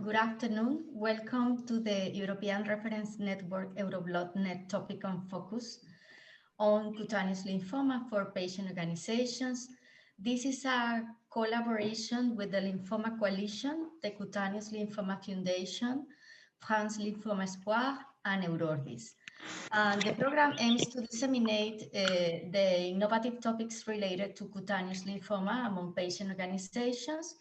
Good afternoon. Welcome to the European Reference Network EuroBloodNet topic on focus on cutaneous lymphoma for patient organizations. This is a collaboration with the Lymphoma Coalition, the Cutaneous Lymphoma Foundation, France Lymphoma Espoir, and EuroBloodNet. The program aims to disseminate the innovative topics related to cutaneous lymphoma among patient organizations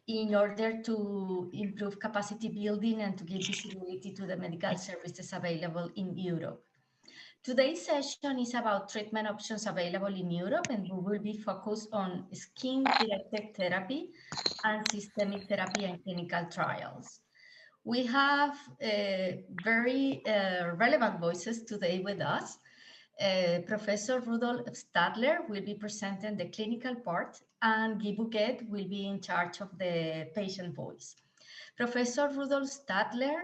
in order to improve capacity building and to give visibility to the medical services available in Europe. Today's session is about treatment options available in Europe, and we will be focused on skin-directed therapy and systemic therapy and clinical trials. We have very relevant voices today with us. Professor Rudolf Stadler will be presenting the clinical part, and Guy Bouquet will be in charge of the patient voice. Professor Rudolf Stadler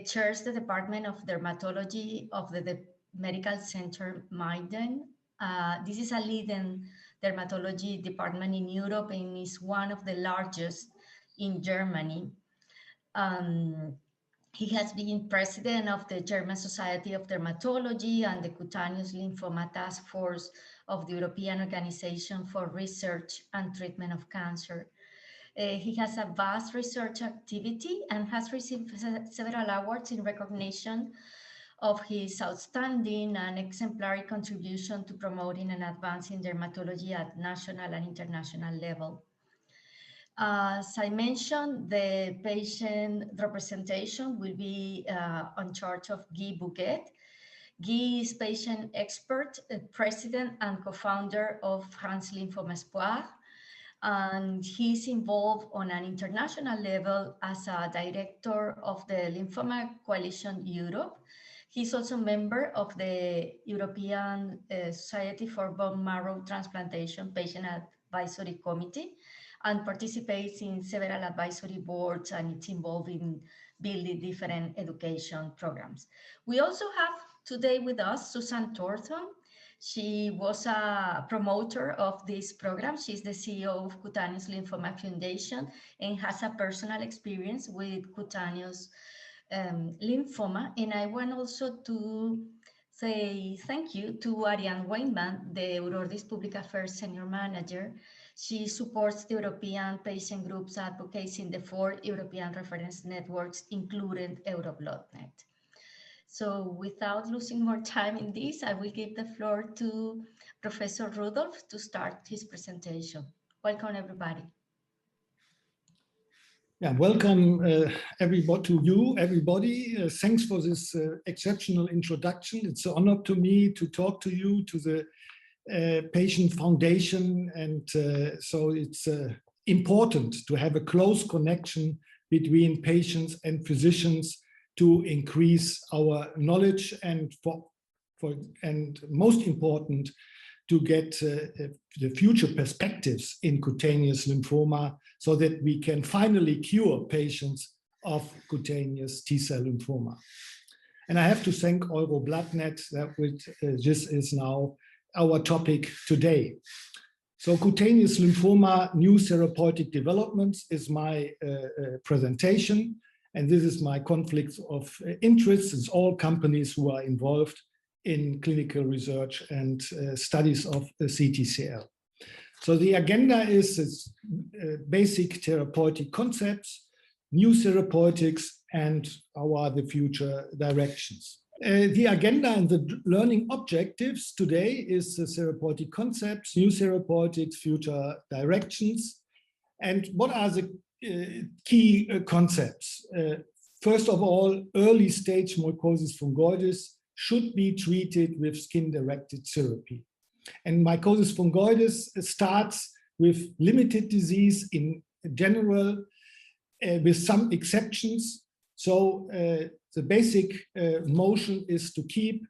chairs the Department of Dermatology of the Medical Center Meiden. This is a leading dermatology department in Europe and is one of the largest in Germany. He has been president of the German Society of Dermatology and the Cutaneous Lymphoma Task Force of the European Organization for Research and Treatment of Cancer. He has a vast research activity and has received several awards in recognition of his outstanding and exemplary contribution to promoting and advancing dermatology at national and international level. As I mentioned, the patient representation will be on charge of Guy Bouquet. Guy is patient expert, president and co-founder of France Lymphoma Espoir, and he's involved on an international level as a director of the Lymphoma Coalition Europe. He's also a member of the European Society for Bone Marrow Transplantation Patient Advisory Committee, and participates in several advisory boards, and it's involved in building different education programs. We also have today with us Susan Thornton. She was a promoter of this program. She's the CEO of Cutaneous Lymphoma Foundation and has a personal experience with cutaneous lymphoma. And I want also to say thank you to Ariane Weinman, the EuroBloodNet Public Affairs Senior Manager. She supports the European patient groups advocacy in the 4 European reference networks, including EuroBloodNet. So without losing more time in this, I will give the floor to Professor Rudolf to start his presentation. Welcome, everybody. Yeah, welcome everybody to you, everybody. Thanks for this exceptional introduction. It's an honor to me to talk to you, to the patient foundation, and so it's important to have a close connection between patients and physicians to increase our knowledge and most important to get the future perspectives in cutaneous lymphoma so that we can finally cure patients of cutaneous T-cell lymphoma. And I have to thank EuroBloodNet that this is now our topic today. So cutaneous lymphoma, new therapeutic developments is my presentation, and this is my conflict of interest. It's all companies who are involved in clinical research and studies of CTCL. So the agenda is basic therapeutic concepts, new therapeutics, and the future directions. The agenda and the learning objectives today is the therapeutic concepts, new therapeutics, future directions. And what are the key concepts? First of all, early stage mycosis fungoides should be treated with skin-directed therapy. And mycosis fungoides starts with limited disease in general, with some exceptions. So the basic motion is to keep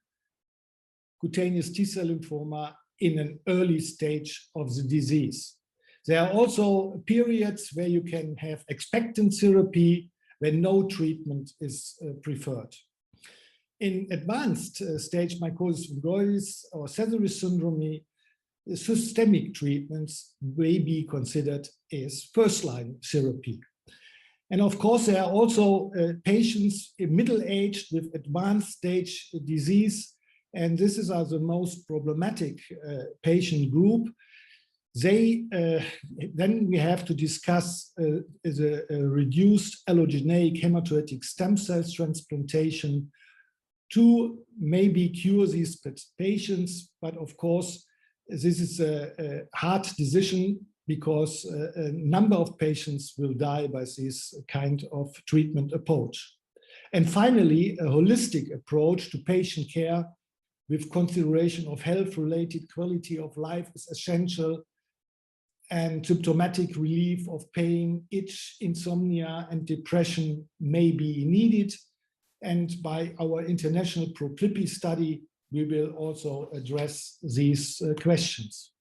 cutaneous T-cell lymphoma in an early stage of the disease. There are also periods where you can have expectant therapy when no treatment is preferred. In advanced stage mycosis fungoides or Sézary syndrome, systemic treatments may be considered as first-line therapy. And of course, there are also patients middle-aged with advanced stage disease, and this is the most problematic patient group. Then we have to discuss the reduced allogeneic hematopoietic stem cells transplantation to maybe cure these patients. But of course, this is a hard decision because a number of patients will die by this kind of treatment approach. And finally, a holistic approach to patient care with consideration of health-related quality of life is essential, and symptomatic relief of pain, itch, insomnia, and depression may be needed. And by our international ProClippi study, we will also address these questions.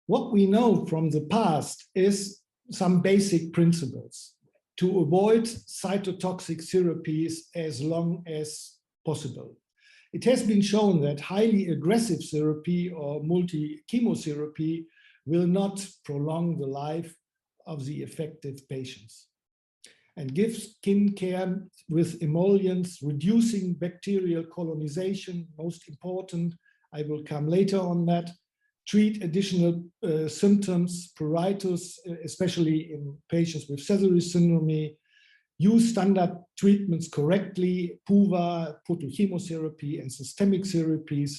What we know from the past is some basic principles to avoid cytotoxic therapies as long as possible. It has been shown that highly aggressive therapy or multi-chemotherapy will not prolong the life of the affected patients. And give skin care with emollients, reducing bacterial colonization, most important. I will come later on that. Treat additional symptoms, pruritus, especially in patients with Sézary syndrome. Use standard treatments correctly, PUVA, photochemotherapy, and systemic therapies,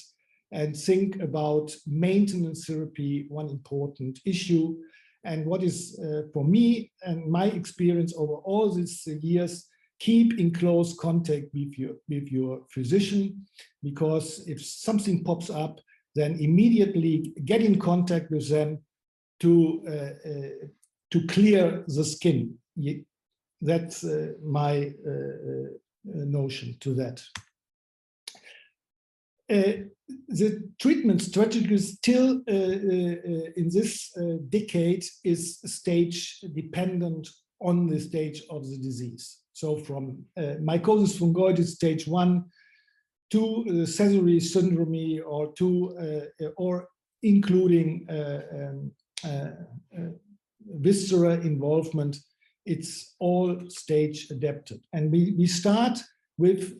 and think about maintenance therapy, one important issue. And what is, for me and my experience over all these years, keep in close contact with your physician, because if something pops up, then immediately get in contact with them to clear the skin. That's my notion to that. The treatment strategy still in this decade is stage dependent on the stage of the disease. So from mycosis fungoides stage 1 to Sézary syndrome, or including viscera involvement, it's all stage adapted. And we start with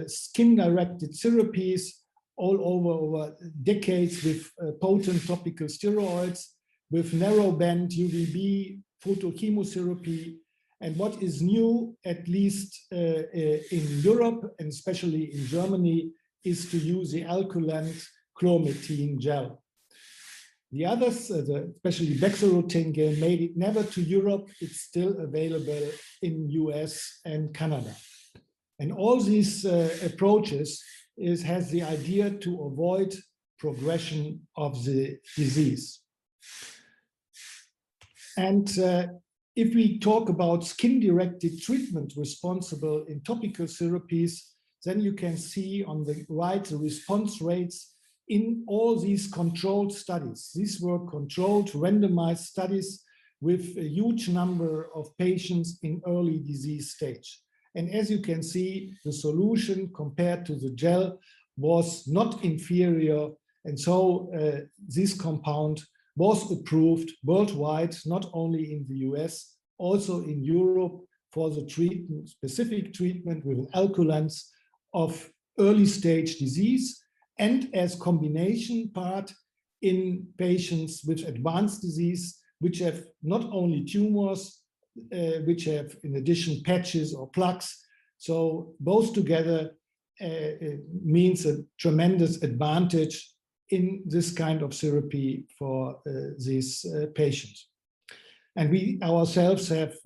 skin-directed therapies all over decades with potent topical steroids, with narrow band UVB, photochemotherapy. And what is new, at least in Europe, and especially in Germany, is to use the alkaline chlormetine gel. The others, especially bexarotene gel, made it never to Europe. It's still available in US and Canada. And all these approaches has the idea to avoid progression of the disease. And if we talk about skin-directed treatment responsible in topical therapies, then you can see on the right the response rates in all these controlled studies. These were controlled, randomized studies with a huge number of patients in early disease stage. And as you can see, the solution compared to the gel was not inferior. And so this compound was approved worldwide, not only in the US, also in Europe, for the treatment, specific treatment with alkalines of early stage disease, and as combination part in patients with advanced disease, which have not only tumors, which have in addition patches or plaques. So both together means a tremendous advantage in this kind of therapy for these patients. And we ourselves have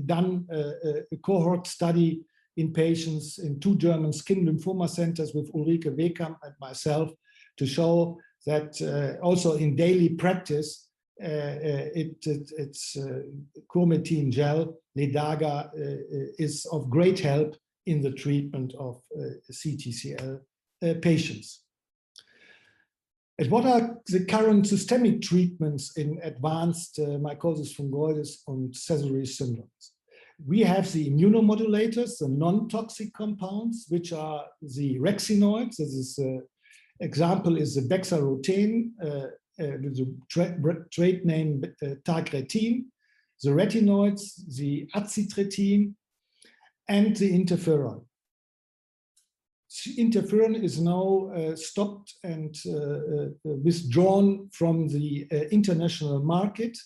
done a cohort study in patients in 2 German skin lymphoma centers with Ulrike Wehkamp and myself to show that also in daily practice, it's chromatine gel, Ledaga, is of great help in the treatment of CTCL patients. And what are the current systemic treatments in advanced mycosis fungoides and Sézary syndromes? We have the immunomodulators, the non-toxic compounds, which are the rexinoids. This is example is the bexarotene with the trade name tagretine. the retinoids, the acitretin, and the interferon. Interferon is now stopped and withdrawn from the international market.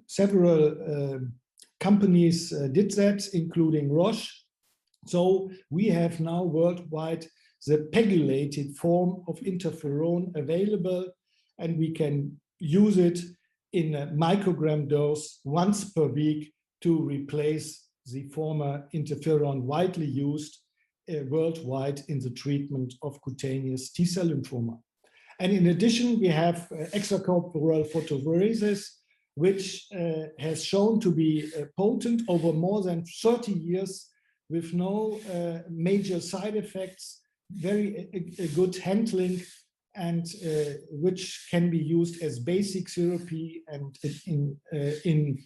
Several companies did that, including Roche. So we have now worldwide the pegylated form of interferon available, and we can use it in a microgram dose once per week to replace the former interferon widely used worldwide in the treatment of cutaneous T-cell lymphoma. And in addition, we have extracorporeal photopheresis, which has shown to be potent over more than 30 years with no major side effects, very good handling, and which can be used as basic therapy and in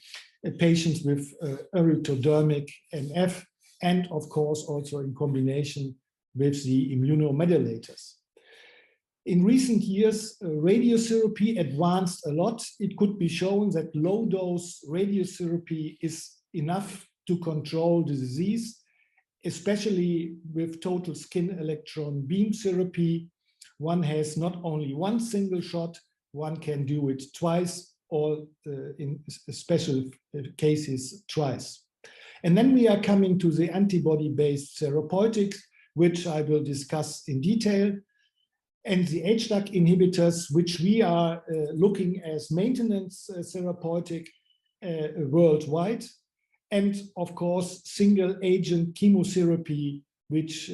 patients with erythrodermic NF, and of course also in combination with the immunomodulators. In recent years, radiotherapy advanced a lot. It could be shown that low-dose radiotherapy is enough to control the disease, especially with total skin electron beam therapy. One has not only one single shot, one can do it twice, or in special cases, twice. And then we are coming to the antibody-based therapeutics, which I will discuss in detail, and the HDAC inhibitors, which we are looking as maintenance therapeutic worldwide, and of course, single agent chemotherapy, which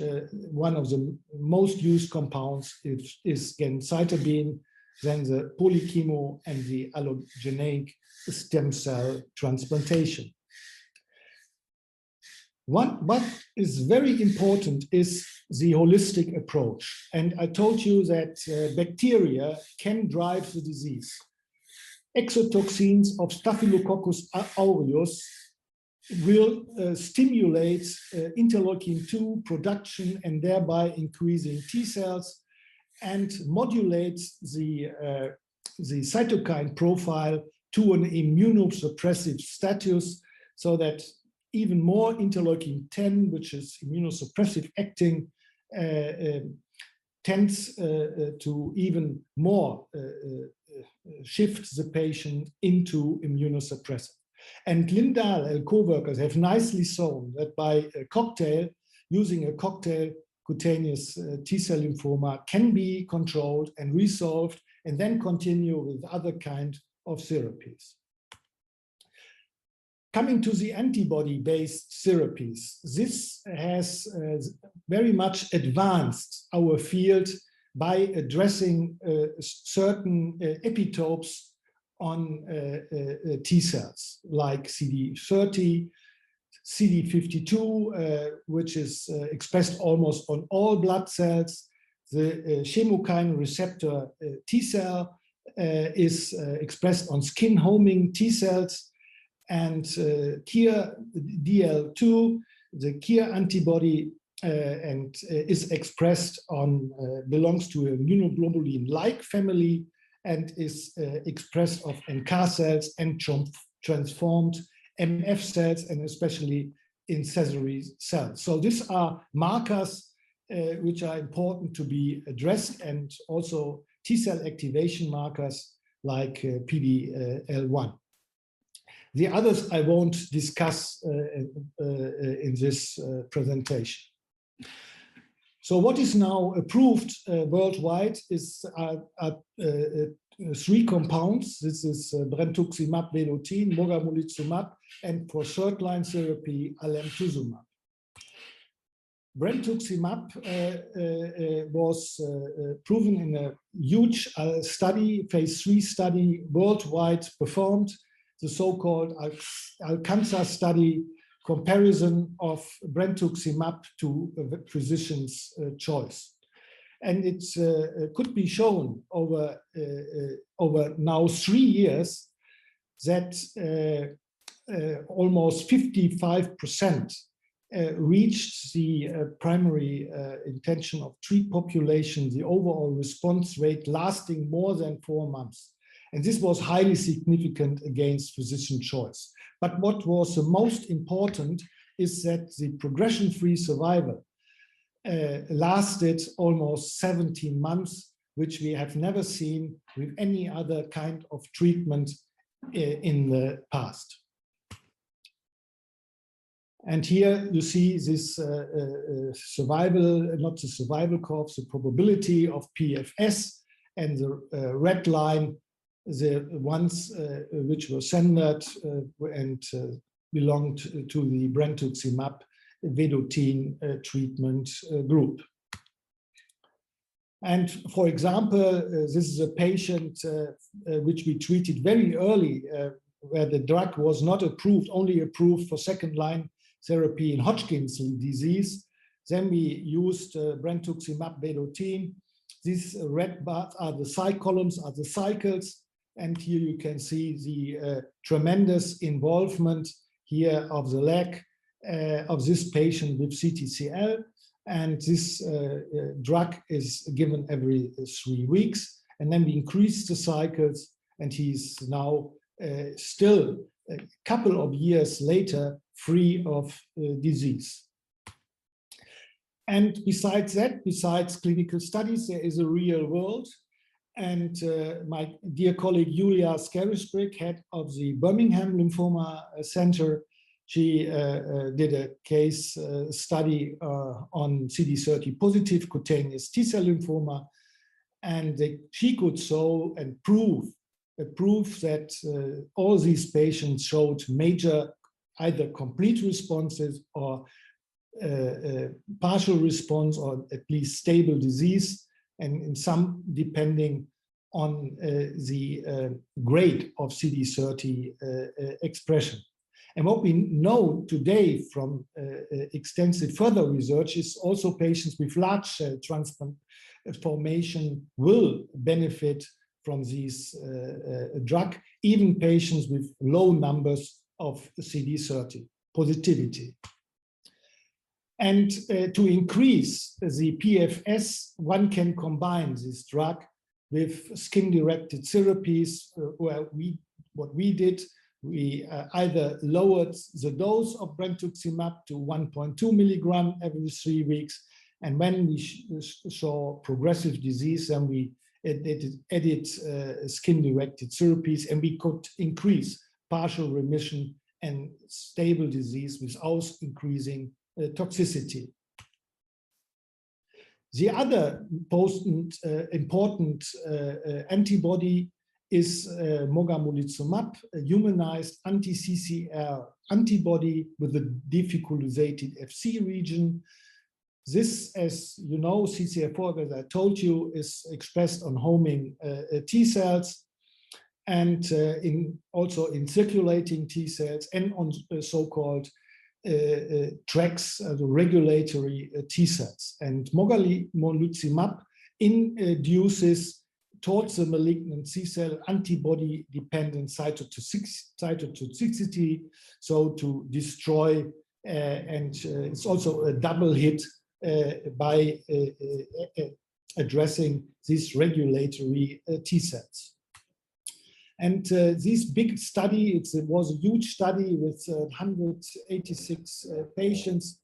one of the most used compounds is gemcitabine, then the polychemo and the allogeneic stem cell transplantation. What is very important is the holistic approach. And I told you that bacteria can drive the disease. Exotoxins of Staphylococcus aureus will stimulate interleukin-2 production and thereby increasing T cells, and modulate the cytokine profile to an immunosuppressive status, so that even more interleukin-10, which is immunosuppressive acting, tends to even more shift the patient into immunosuppressive. And Lindahl and co-workers have nicely shown that by using a cocktail, cutaneous T-cell lymphoma can be controlled and resolved, and then continue with other kinds of therapies. Coming to the antibody-based therapies, this has very much advanced our field by addressing certain epitopes on T cells, like CD30, CD52, which is expressed almost on all blood cells. The chemokine receptor T cell is expressed on skin homing T cells, and KIR DL2, the KIR antibody, and is expressed on, belongs to a immunoglobulin-like family, and is expressed of NK cells and transformed MF cells, and especially in Sézary cells. So these are markers which are important to be addressed, and also T-cell activation markers like PD-L1. The others I won't discuss in this presentation. So what is now approved worldwide is three compounds. This is brentuximab vedotin, mogamulizumab, and for third-line therapy, alemtuzumab. Brentuximab was proven in a huge study, phase 3 study, worldwide performed, the so-called Alcanza study, comparison of brentuximab to a physician's choice. And it could be shown over now 3 years that almost 55% reached the primary intention of treat population, the overall response rate lasting more than 4 months. And this was highly significant against physician choice. But what was the most important is that the progression-free survival lasted almost 17 months, which we have never seen with any other kind of treatment in the past. And here you see this survival, not the survival curve, the probability of PFS, and the red line, the ones which were centered and belonged to the brentuximab vedotin treatment group. And for example, this is a patient which we treated very early, where the drug was not approved, only approved for second-line therapy in Hodgkin's disease. Then we used brentuximab vedotin. These red bars are the columns, are the cycles. And here you can see the tremendous involvement here of the leg of this patient with CTCL. And this drug is given every 3 weeks. And then we increase the cycles, and he's now still a couple of years later free of disease. And besides that, besides clinical studies, there is a real world. And my dear colleague Julia Scarisbrick, head of the Birmingham Lymphoma Center, she did a case study on CD30 positive cutaneous T-cell lymphoma, and she could show and prove that all these patients showed major either complete responses or partial response, or at least stable disease, and in some depending on the grade of CD30 expression. And what we know today from extensive further research is also patients with large cell transformation will benefit from this drug, even patients with low numbers of CD30 positivity. And to increase the PFS, one can combine this drug with skin-directed therapies, where what we did, we either lowered the dose of brentuximab to 1.2 milligram every 3 weeks, and when we saw progressive disease, then we added skin-directed therapies, and we could increase partial remission and stable disease without increasing toxicity. The other important antibody is mogamulizumab, a humanized anti-CCR antibody with a difficulated FC region. This, as you know, CCR4, as I told you, is expressed on homing T cells, and also in circulating T cells, and on so-called tracks, the regulatory T cells. And mogamulizumab induces towards the malignant C cell antibody-dependent cytotoxicity, so to destroy, and it's also a double hit by addressing these regulatory T cells. And this big study, it was a huge study with 186 patients,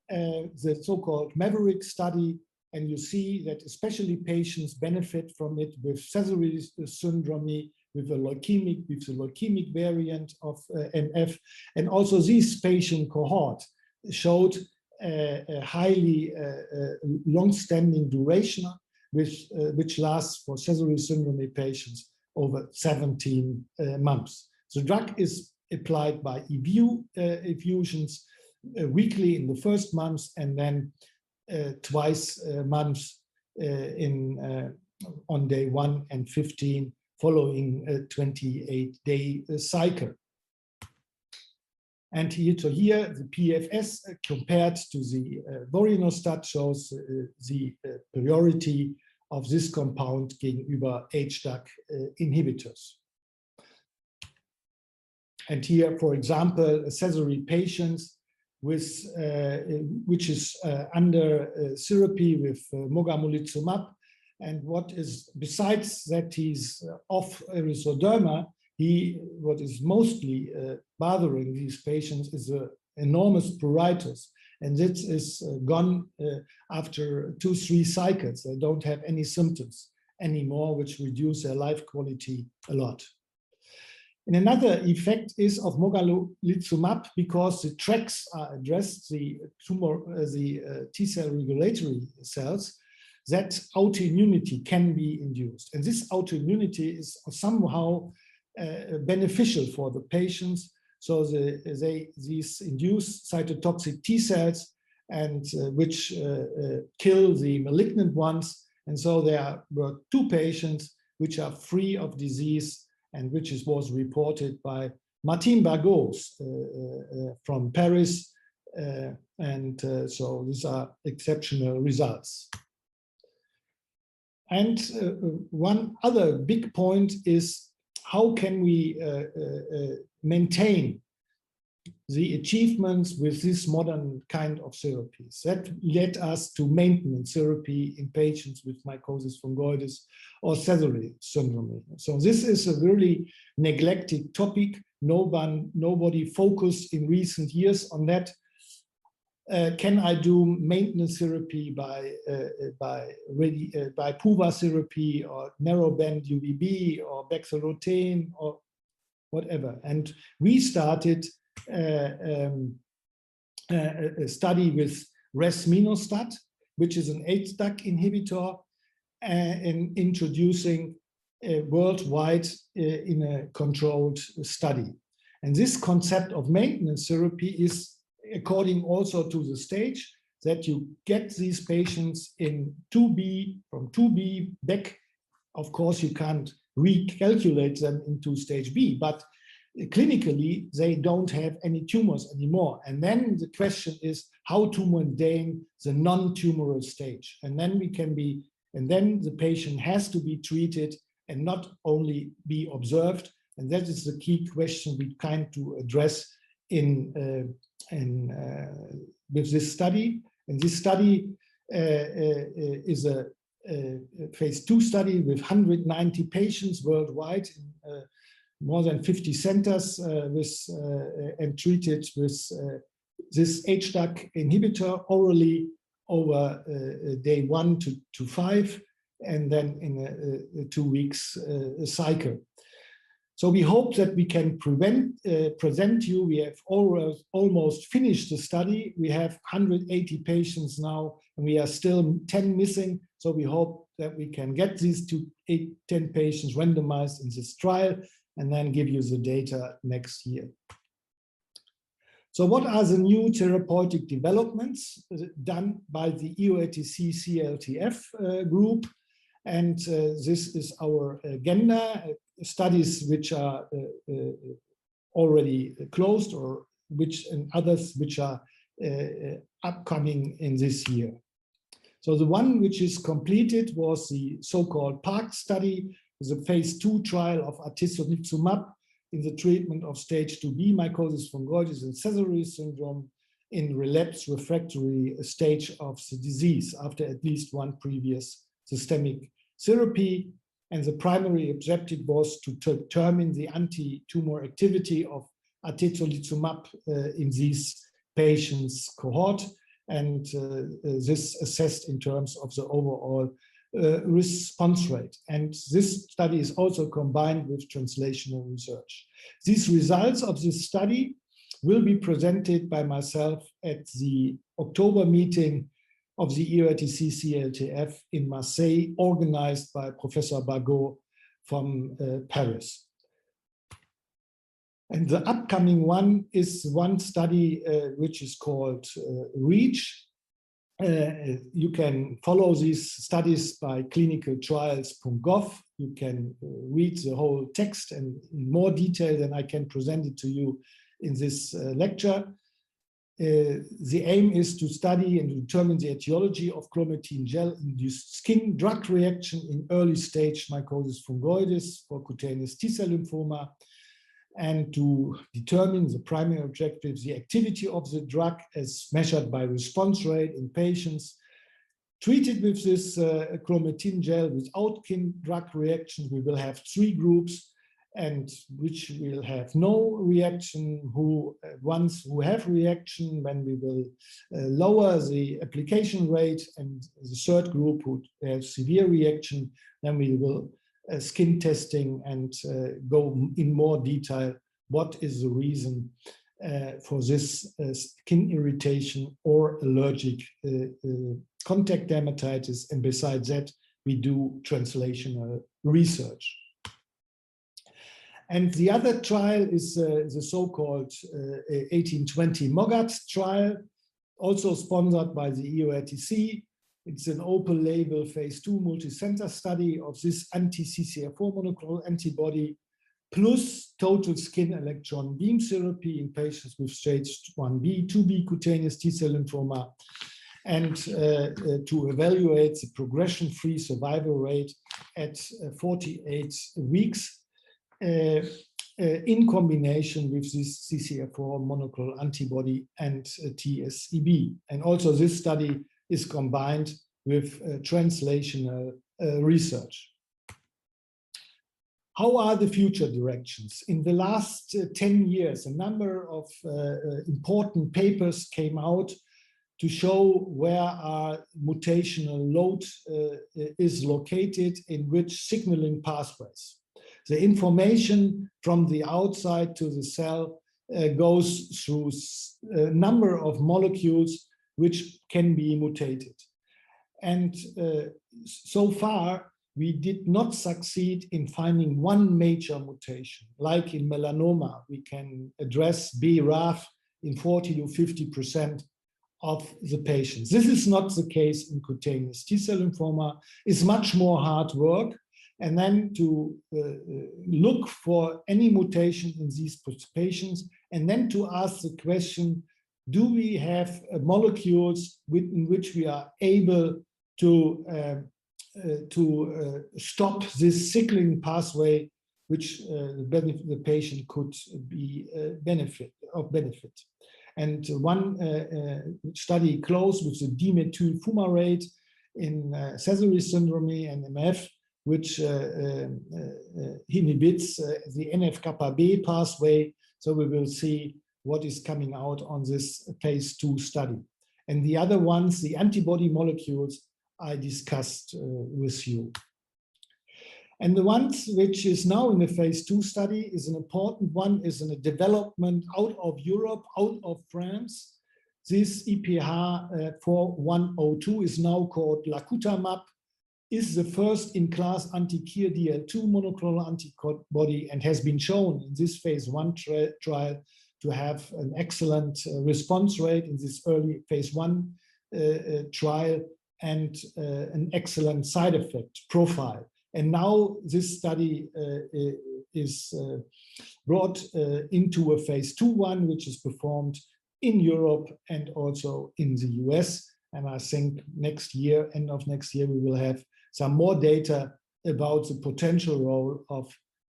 the so-called Maverick study, and you see that especially patients benefit from it with Sézary syndrome, with the leukemic variant of MF, and also this patient cohort showed a highly long-standing duration, which lasts for Sézary syndrome patients over 17 months. The drug is applied by infusions weekly in the first month, and then twice a month on day 1 and 15 following a 28-day cycle. And here the PFS compared to the vorinostat shows the priority of this compound gegenüber HDAC inhibitors. And here, for example, Sézary patients with which is under therapy with mogamulizumab, And what is, besides that he's off erythroderma, what is mostly bothering these patients is an enormous pruritus. And this is gone after 2-3 cycles. They don't have any symptoms anymore, which reduce their life quality a lot. And another effect is of mogamulizumab, because the tracks are addressed, the T-cell regulatory cells, that autoimmunity can be induced. And this autoimmunity is somehow beneficial for the patients. So these induce cytotoxic T cells, and which kill the malignant ones. And so there were 2 patients which are free of disease, and which was reported by Martine Bargot from Paris. So these are exceptional results. And one other big point is, how can we maintain the achievements with this modern kind of therapies? That led us to maintenance therapy in patients with mycosis fungoides or Sézary syndrome. So this is a really neglected topic. Nobody focused in recent years on that. Can I do maintenance therapy by PUVA therapy or narrowband UVB or bexarotene or whatever? And we started a study with resminostat, which is an HDAC inhibitor, and introducing worldwide in a controlled study. And this concept of maintenance therapy is according also to the stage that you get these patients in 2B, from 2B back. Of course, you can't recalculate them into stage B, but clinically, they don't have any tumors anymore. And then the question is how to maintain the non-tumoral stage. And then the patient has to be treated and not only be observed. And that is the key question we kind to address with this study. And this study is a phase 2 study with 190 patients worldwide in more than 50 centers and treated with this HDAC inhibitor orally over day 1 to 5, and then in a 2 weeks cycle. So we hope that we can present you. We have almost finished the study. We have 180 patients now, and we are still 10 missing. So we hope that we can get these 10 patients randomized in this trial, and then give you the data next year. So what are the new therapeutic developments done by the EORTC CLTF group? And this is our agenda, studies which are already closed, or and others which are upcoming in this year. So the one which is completed was the so-called PARC study, the phase 2 trial of atezolizumab in the treatment of stage 2B mycosis fungoides and Sézary syndrome in relapsed refractory stage of the disease after at least 1 previous systemic therapy. And the primary objective was to determine the anti-tumor activity of atezolizumab in these patients cohort, and this assessed in terms of the overall response rate. And this study is also combined with translational research. These results of this study will be presented by myself at the October meeting of the EORTC CLTF in Marseille, organized by Professor Bargot from Paris. And the upcoming one is one study which is called REACH. You can follow these studies by clinicaltrials.gov. You can read the whole text and in more detail than I can present it to you in this lecture. The aim is to study and determine the etiology of clomidine gel-induced skin drug reaction in early stage mycosis fungoides for cutaneous T-cell lymphoma, and to determine the primary objectives, the activity of the drug as measured by response rate in patients, Treated with this chromatin gel without drug reactions, we will have 3 groups, and which will have no reaction. Ones who have reaction, when we will lower the application rate, and the 3rd group who have severe reaction, then we will skin testing and go in more detail what is the reason for this skin irritation or allergic contact dermatitis, and besides that we do translational research. And the other trial is the so-called 1820 MOGAT trial, also sponsored by the EORTC. It's an open label phase 2 multicenter study of this anti-CCR4 monoclonal antibody plus total skin electron beam therapy in patients with stage 1B, 2B cutaneous T-cell lymphoma, and to evaluate the progression-free survival rate at 48 weeks in combination with this CCR4 monoclonal antibody and TSEB. And also this study is combined with translational research. How are the future directions? In the last 10 years, a number of important papers came out to show where our mutational load is located in which signaling pathways. The information from the outside to the cell goes through a number of molecules which can be mutated. And so far, we did not succeed in finding one major mutation. Like in melanoma, we can address BRAF in 40 to 50% of the patients. This is not the case in cutaneous T-cell lymphoma. It's much more hard work. And then to look for any mutation in these patients, and then to ask the question, do we have molecules in which we are able to stop this signaling pathway, which the patient could be benefit. And one study closed with the dimethyl fumarate in Sézary syndrome and MF, which inhibits the NF-kappa B pathway. So we will see what is coming out on this phase 2 study. And the other ones, the antibody molecules, I discussed with you. And the ones which is now in the phase 2 study is an important one, is in a development out of Europe, out of France. This EPH 4102 is now called lacutamab, is the first in-class anti-KIR DL2 monoclonal antibody, and has been shown in this phase 1 trial to have an excellent response rate in this early phase 1 trial, and an excellent side effect profile. And now this study is brought into a phase 2/1, which is performed in Europe and also in the US. And I think next year, end of next year, we will have some more data about the potential role of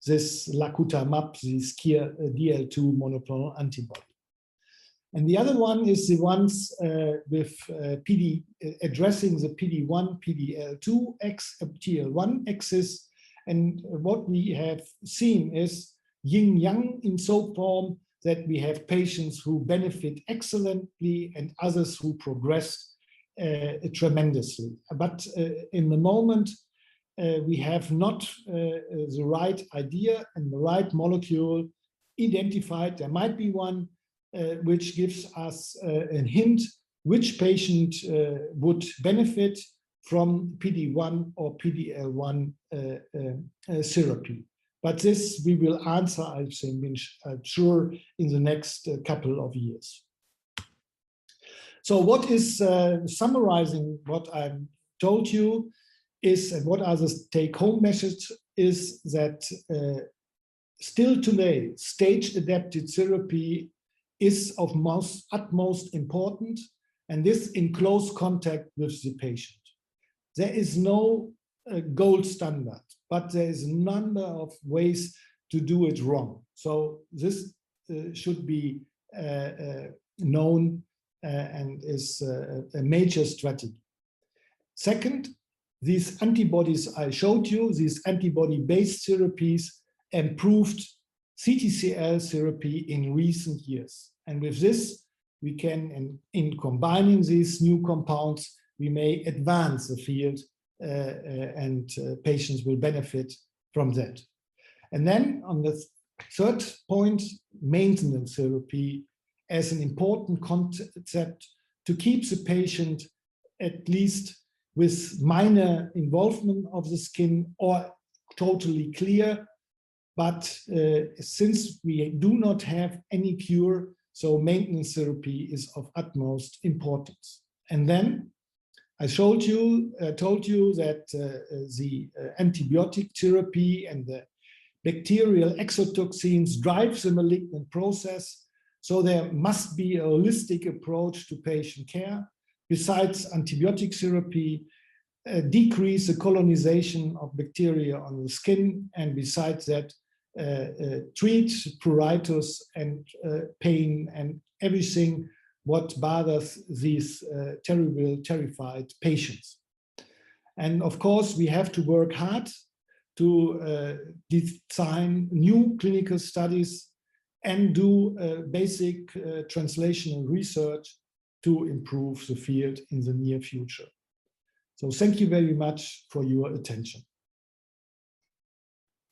this lacutamab, this KIR DL2 monoclonal antibody. And the other one is the ones with addressing the PD-1, PD-L2 TL1 axis. And what we have seen is yin-yang in so form that we have patients who benefit excellently and others who progress tremendously. But in the moment, we have not the right idea and the right molecule identified. There might be one which gives us a hint which patient would benefit from PD-1 or PD-L1 therapy. But this we will answer, I think, I'm sure, in the next couple of years. So what is summarizing what I've told you is, and what are the take-home message, is that still today, stage-adapted therapy is of utmost important, and this in close contact with the patient. There is no gold standard, but there is a number of ways to do it wrong. So this should be known and is a major strategy. Second, these antibodies I showed you, these antibody-based therapies, improved CTCL therapy in recent years. And with this, we can, in combining these new compounds, we may advance the field and patients will benefit from that. And then on the third point, maintenance therapy as an important concept to keep the patient at least with minor involvement of the skin or totally clear. But since we do not have any cure, so maintenance therapy is of utmost importance. And then I told you that the antibiotic therapy and the bacterial exotoxins drive the malignant process. So there must be a holistic approach to patient care. Besides antibiotic therapy, decrease the colonization of bacteria on the skin, and besides that, treat pruritus and pain and everything what bothers these terrified patients. And of course, we have to work hard to design new clinical studies and do basic translational research to improve the field in the near future. So thank you very much for your attention.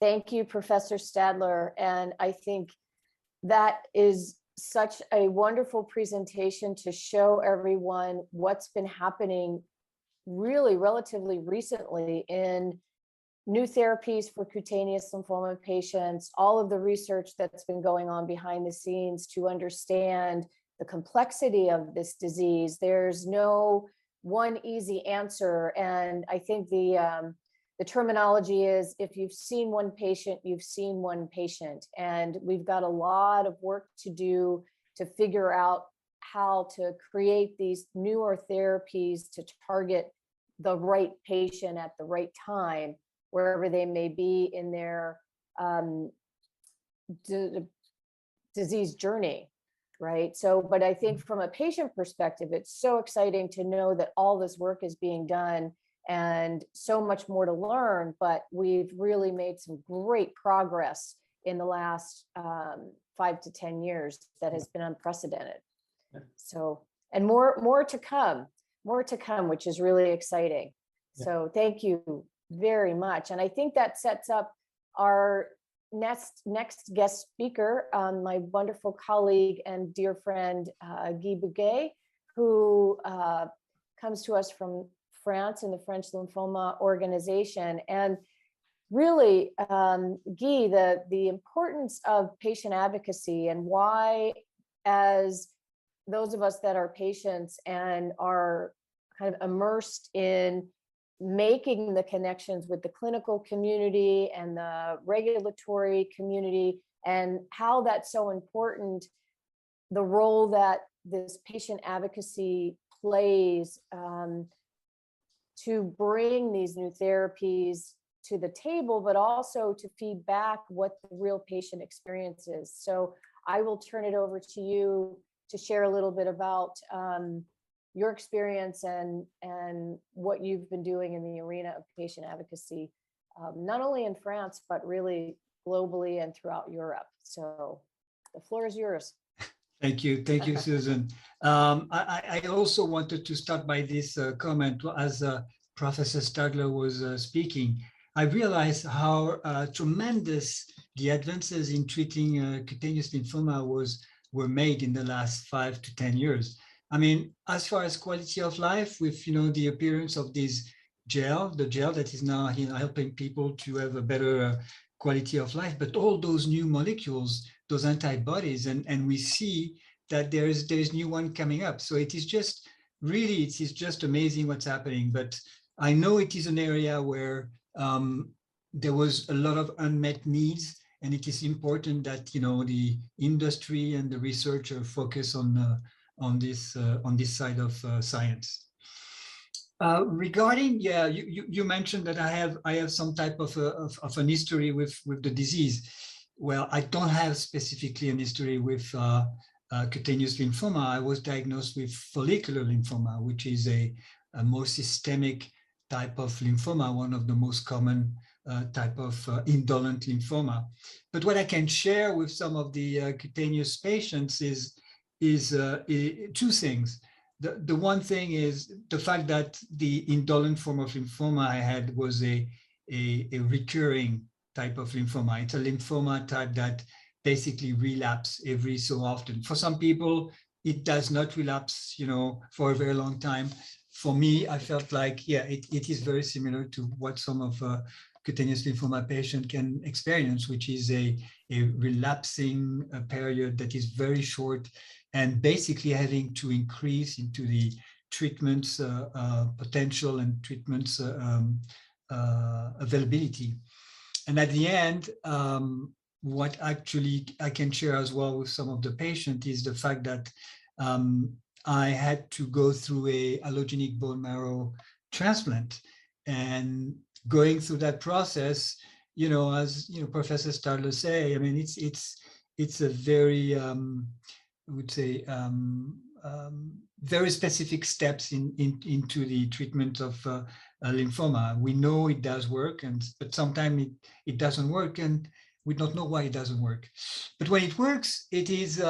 Thank you, Professor Stadler. And I think that is such a wonderful presentation to show everyone what's been happening really relatively recently in new therapies for cutaneous lymphoma patients, all of the research that's been going on behind the scenes to understand the complexity of this disease. There's no one easy answer. And I think the terminology is, if you've seen one patient, you've seen one patient. And we've got a lot of work to do to figure out how to create these newer therapies to target the right patient at the right time, wherever they may be in their disease journey, right? So, but I think from a patient perspective, it's so exciting to know that all this work is being done and so much more to learn, but we've really made some great progress in the last 5 to 10 years that has been unprecedented. So, and more to come, which is really exciting. So thank you very much. And I think that sets up our next guest speaker, my wonderful colleague and dear friend, Guy Bouguet, who comes to us from France and the French Lymphoma Organization. And really, Guy, the importance of patient advocacy and why, as those of us that are patients and are kind of immersed in making the connections with the clinical community and the regulatory community, and how that's so important, the role that this patient advocacy plays to bring these new therapies to the table, but also to feed back what the real patient experience is. So I will turn it over to you to share a little bit about your experience and what you've been doing in the arena of patient advocacy, not only in France, but really globally and throughout Europe. So the floor is yours. Thank you, Susan. I also wanted to start by this comment. As Professor Stadler was speaking, I realized how tremendous the advances in treating cutaneous lymphoma were made in the last 5 to 10 years. I mean, as far as quality of life, with the appearance of this gel that is now helping people to have a better quality of life, but all those new molecules, those antibodies, and we see that there's new one coming up. So it is just really, it is just amazing what's happening. But I know it is an area where there was a lot of unmet needs, and it is important that the industry and the researcher focus on this side of science. Regarding, you mentioned that I have some type of an history with the disease. Well, I don't have specifically an history with cutaneous lymphoma. I was diagnosed with follicular lymphoma, which is a a more systemic type of lymphoma, one of the most common type of indolent lymphoma. But what I can share with some of the cutaneous patients is two things. The one thing is the fact that the indolent form of lymphoma I had was a recurring type of lymphoma. It's a lymphoma type that basically relapse every so often. For some people, it does not relapse, for a very long time. For me, I felt like, yeah, it is very similar to what some of cutaneous lymphoma patient can experience, which is a relapsing period that is very short, and basically having to increase into the treatments potential and treatments availability. And at the end, what actually I can share as well with some of the patients is the fact that I had to go through a allogeneic bone marrow transplant, and going through that process, as Professor Stadler say, I mean, it's a very, I would say, very specific steps into the treatment of lymphoma. We know it does work, but sometimes it doesn't work, and we don't know why it doesn't work. But when it works, it's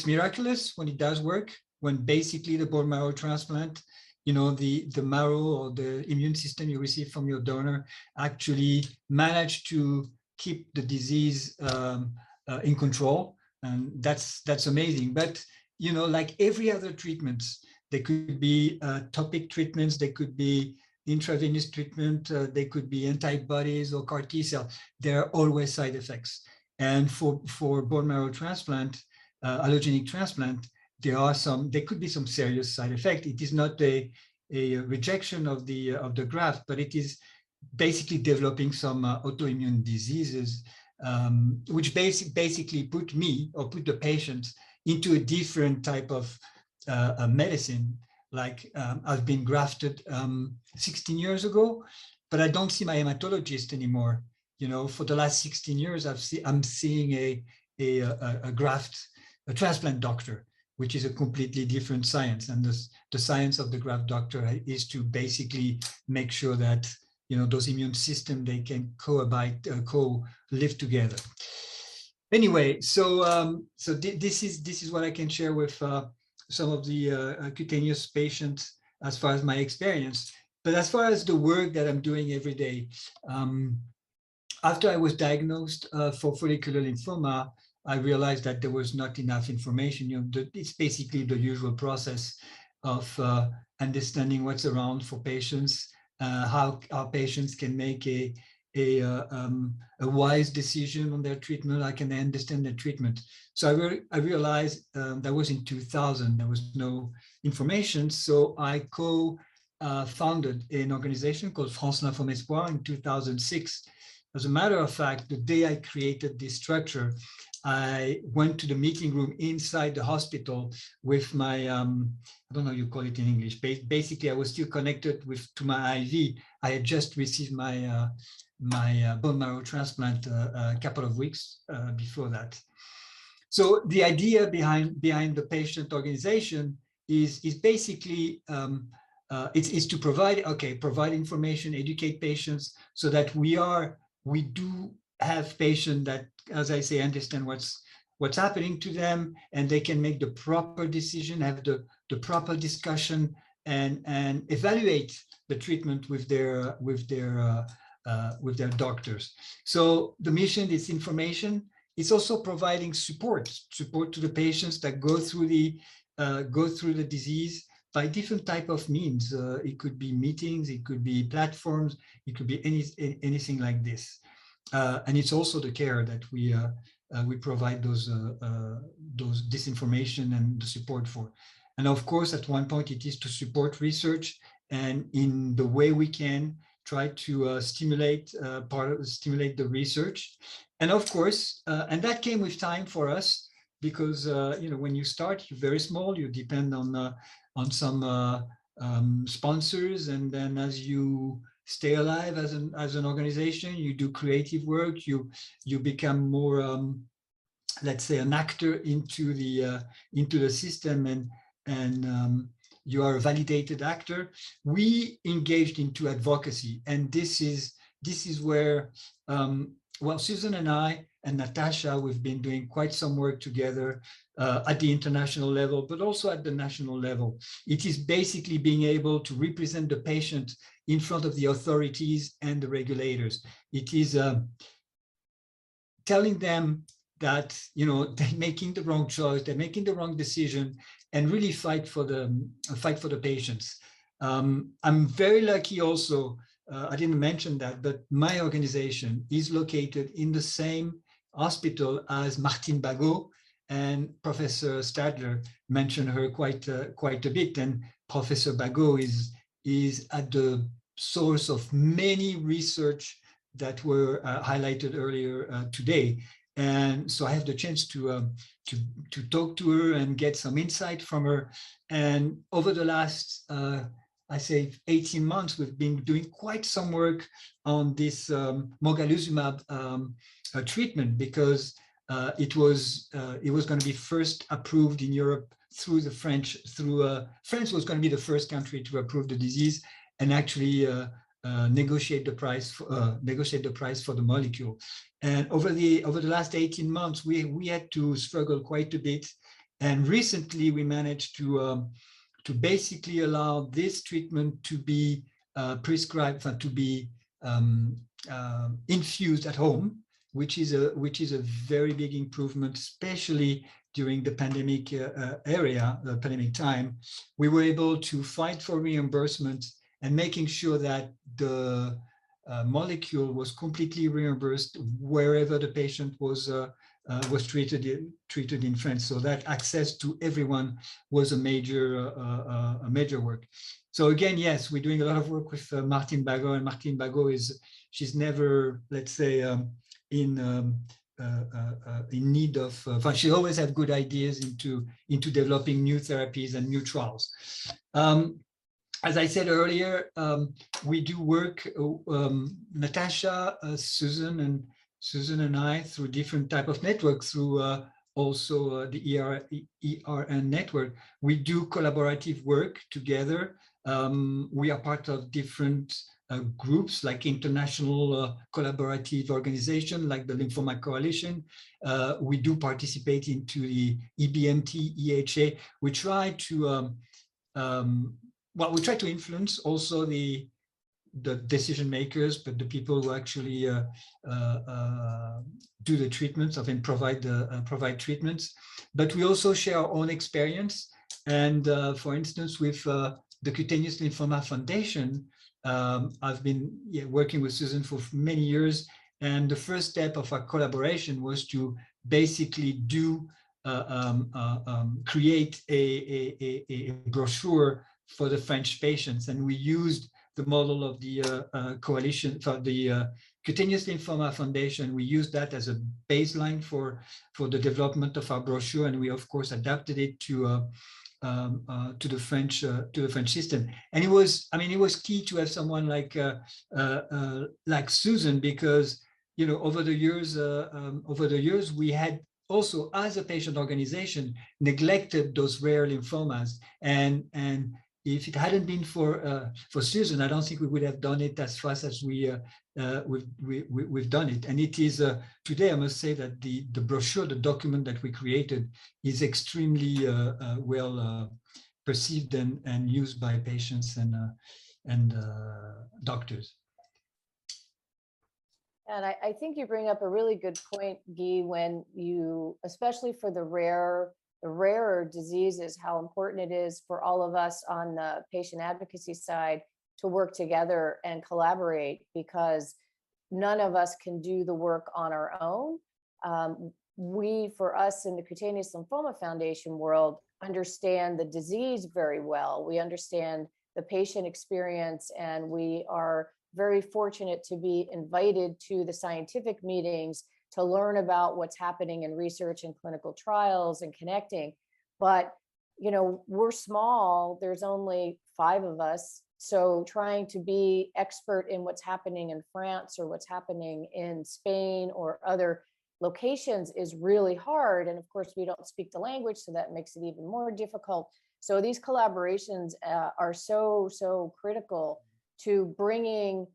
miraculous when it does work. When basically the bone marrow transplant, the marrow or the immune system you receive from your donor actually managed to keep the disease in control, and that's amazing. But like every other treatment, there could be topic treatments, there could be intravenous treatment, they could be antibodies or CAR T cell. There are always side effects. And for bone marrow transplant, allogeneic transplant, there could be some serious side effect. It is not a rejection of the graft, but it is basically developing some autoimmune diseases, which basically put the patient into a different type of medicine. Like I've been grafted 16 years ago, but I don't see my hematologist anymore. For the last 16 years, I'm seeing a transplant doctor, which is a completely different science. And the science of the graft doctor is to basically make sure that those immune systems, they can co-live together. Anyway, so this is what I can share with some of the cutaneous patients as far as my experience. But as far as the work that I'm doing every day, after I was diagnosed for follicular lymphoma, I realized that there was not enough information. It's basically the usual process of understanding what's around for patients, how our patients can make a wise decision on their treatment, how can they understand their treatment. So I realized that was in 2000, there was no information. So I co-founded an organization called France Lymphome Espoir in 2006. As a matter of fact, the day I created this structure, I went to the meeting room inside the hospital with my, I don't know how you call it in English. Basically, I was still connected to my IV. I had just received my bone marrow transplant a couple of weeks before that. So the idea behind the patient organization is basically it's to provide information, educate patients, so that we do have patients that, as I say, understand what's happening to them, and they can make the proper decision, have the proper discussion, and evaluate the treatment with their doctors. So the mission is information. It's also providing support to the patients that go through the disease by different type of means. It could be meetings, it could be platforms, it could be anything like this. And it's also the care that we provide this information and the support for. And of course, at one point, it is to support research, and in the way we can try to stimulate the research. And of course, and that came with time for us, because when you start, you're very small, you depend on some sponsors, and then as you stay alive as an organization, you do creative work, you become more let's say an actor into the system, you are a validated actor. We engaged into advocacy, and this is where well, Susan and I and Natasha, we've been doing quite some work together at the international level, but also at the national level. It is basically being able to represent the patient in front of the authorities and the regulators. It is telling them that, you know, they're making the wrong choice, they're making the wrong decision, and really fight for the patients. I'm very lucky also, I didn't mention that, but my organization is located in the same hospital as Martine Bagot, and Professor Stadler mentioned her quite a bit. And Professor Bagot is at the source of many research that were highlighted earlier today. And so I have the chance to talk to her and get some insight from her. And over the last, I say 18 months, we've been doing quite some work on this mogamulizumab treatment, because it was going to be first approved in Europe through the French. France was going to be the first country to approve the disease and actually negotiate the price for the molecule. And over the last 18 months, we had to struggle quite a bit. And recently, we managed to basically allow this treatment to be prescribed, to be infused at home, which is a very big improvement, especially during the pandemic pandemic time. We were able to fight for reimbursement and making sure that the molecule was completely reimbursed wherever the patient was treated in France. So that access to everyone was a major work. So again, yes, we're doing a lot of work with Martine Bagot, and Martine Bagot she's never, let's say, in need of. She always have good ideas into developing new therapies and new trials. As I said earlier, we do work, Natasha, Susan and I, through different type of networks, through also the ERN network. We do collaborative work together. We are part of different groups like international collaborative organization like the Lymphoma Coalition. We do participate into the EBMT, EHA. We try to we try to influence also the decision makers, but the people who actually do the treatments, often provide treatments. But we also share our own experience. And for instance, with the Cutaneous Lymphoma Foundation, I've been working with Susan for many years. And the first step of our collaboration was to basically create a brochure for the French patients. And we used the model of the coalition for the Cutaneous Lymphoma Foundation. We used that as a baseline for the development of our brochure, and we of course adapted it to the French system. And it was key to have someone like Susan, because over the years we had also, as a patient organization, neglected those rare lymphomas, and if it hadn't been for Susan, I don't think we would have done it as fast as we've done it. And it is today, I must say that the brochure, the document that we created, is extremely well perceived and used by patients and doctors. And I think you bring up a really good point, Guy, when you, especially for the rarer diseases, how important it is for all of us on the patient advocacy side to work together and collaborate, because none of us can do the work on our own. For us in the Cutaneous Lymphoma Foundation world, understand the disease very well. We understand the patient experience, and we are very fortunate to be invited to the scientific meetings to learn about what's happening in research and clinical trials and connecting. But, we're small, there's only 5 of us. So trying to be expert in what's happening in France or what's happening in Spain or other locations is really hard. And of course, we don't speak the language, so that makes it even more difficult. So these collaborations are so critical to bringing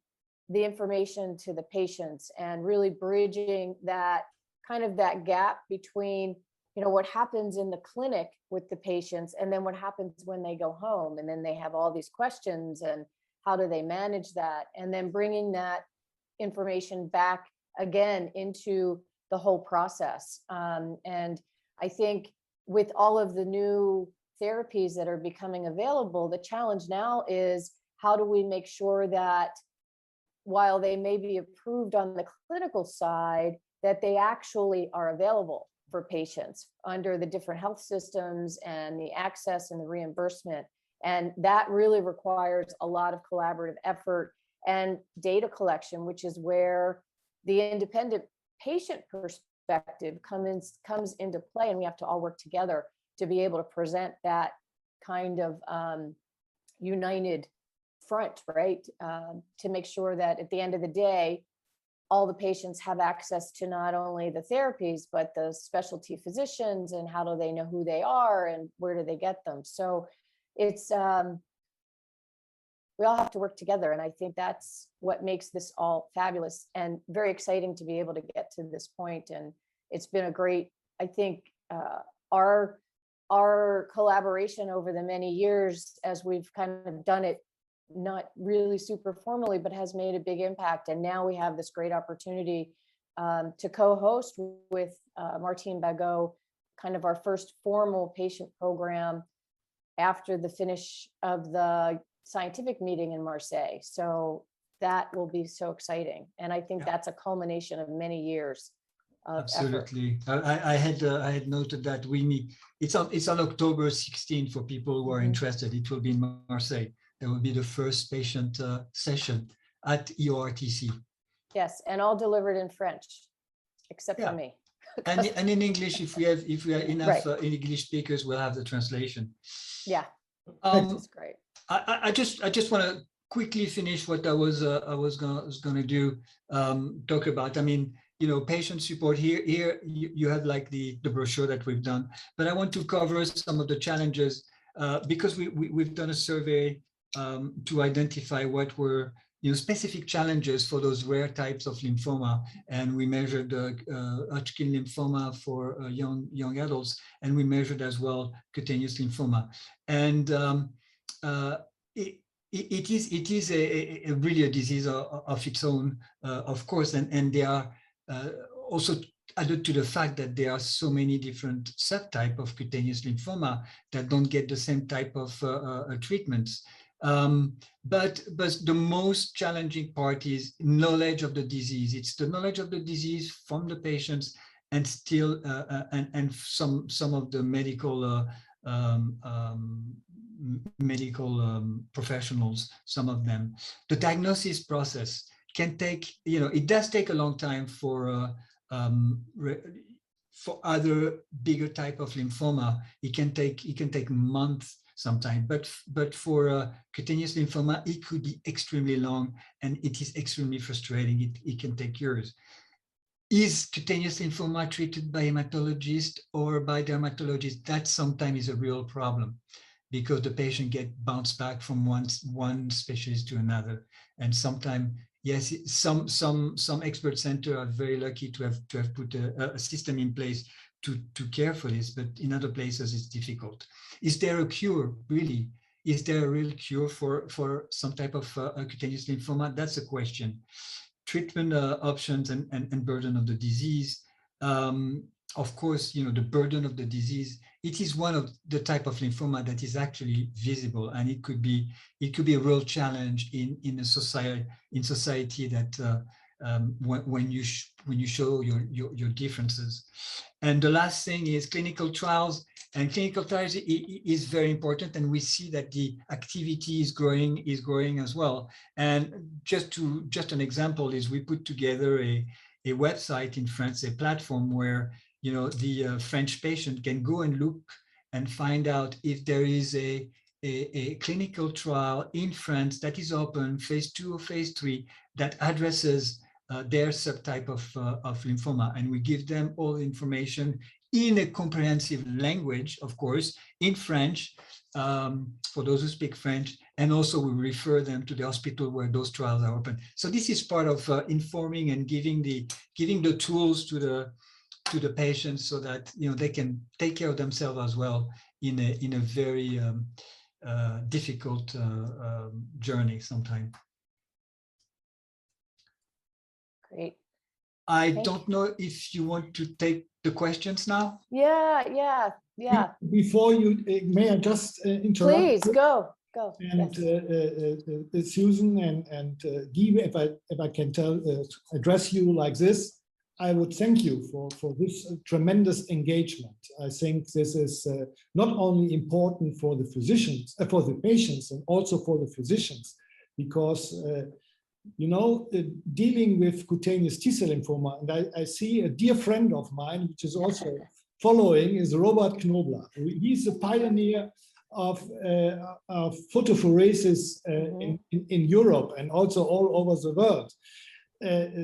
the information to the patients and really bridging that kind of that gap between, what happens in the clinic with the patients and then what happens when they go home, and then they have all these questions and how do they manage that, and then bringing that information back again into the whole process. And I think with all of the new therapies that are becoming available, the challenge now is how do we make sure that while they may be approved on the clinical side, that they actually are available for patients under the different health systems and the access and the reimbursement. And that really requires a lot of collaborative effort and data collection, which is where the independent patient perspective comes into play. And we have to all work together to be able to present that kind of united front, right? To make sure that at the end of the day, all the patients have access to not only the therapies, but the specialty physicians, and how do they know who they are and where do they get them? So it's, we all have to work together. And I think that's what makes this all fabulous and very exciting to be able to get to this point. And it's been a great, I think, our collaboration over the many years, as we've kind of done it, not really super formally, but has made a big impact. And now we have this great opportunity to co-host with Martine Bagot, kind of our first formal patient program after the finish of the scientific meeting in Marseille. So that will be so exciting. And I think that's a culmination of many years of absolutely effort. I had noted that we need, it's on October 16th for people who are interested. It will be in Marseille. There will be the first patient session at EORTC. Yes, and all delivered in French, except for me. And in English, if we have enough English speakers, we'll have the translation. Yeah, that's great. I just want to quickly finish what I was going to do. Talk about. I mean, patient support here. You have like the brochure that we've done, but I want to cover some of the challenges because we've done a survey to identify what were specific challenges for those rare types of lymphoma, and we measured Hodgkin lymphoma for young adults, and we measured as well cutaneous lymphoma, and it is a really a disease of its own, of course, and they are also added to the fact that there are so many different subtypes of cutaneous lymphoma that don't get the same type of treatments. But the most challenging part is knowledge of the disease. It's the knowledge of the disease from the patients, and still and some of the medical professionals. Some of them, the diagnosis process can take. It does take a long time for other bigger type of lymphoma. It can take months sometimes, but for cutaneous lymphoma, it could be extremely long, and it is extremely frustrating. It can take years. Is cutaneous lymphoma treated by hematologist or by dermatologist? That sometimes is a real problem, because the patient get bounced back from one specialist to another, and sometimes, yes, some expert center are very lucky to have put a system in place to care for this, but in other places it's difficult. Is there a cure, really? Is there a real cure for some type of cutaneous lymphoma? That's a question. Treatment options and burden of the disease. Of course, the burden of the disease, it is one of the type of lymphoma that is actually visible, and it could be a real challenge in a society that when you show your differences. And the last thing is clinical trials, and clinical trials is very important, and we see that the activity is growing as well. And just an example is we put together a website in France, a platform where the French patient can go and look and find out if there is a clinical trial in France that is open, phase 2 or phase 3, that addresses their subtype of lymphoma, and we give them all the information in a comprehensive language, of course, in French, for those who speak French, and also we refer them to the hospital where those trials are open. So this is part of informing and giving the tools to the patients so that they can take care of themselves as well in a very difficult journey sometimes. Great. I don't know if you want to take the questions now. Yeah. Before you, may I just interrupt? Please go. And Yes. Susan and Guy, if I can address you like this, I would thank you for this tremendous engagement. I think this is not only important for the physicians, for the patients, and also for the physicians, because dealing with cutaneous T-cell lymphoma, and I see a dear friend of mine, which is also following, is Robert Knobler. He's a pioneer of photophoresis in Europe and also all over the world.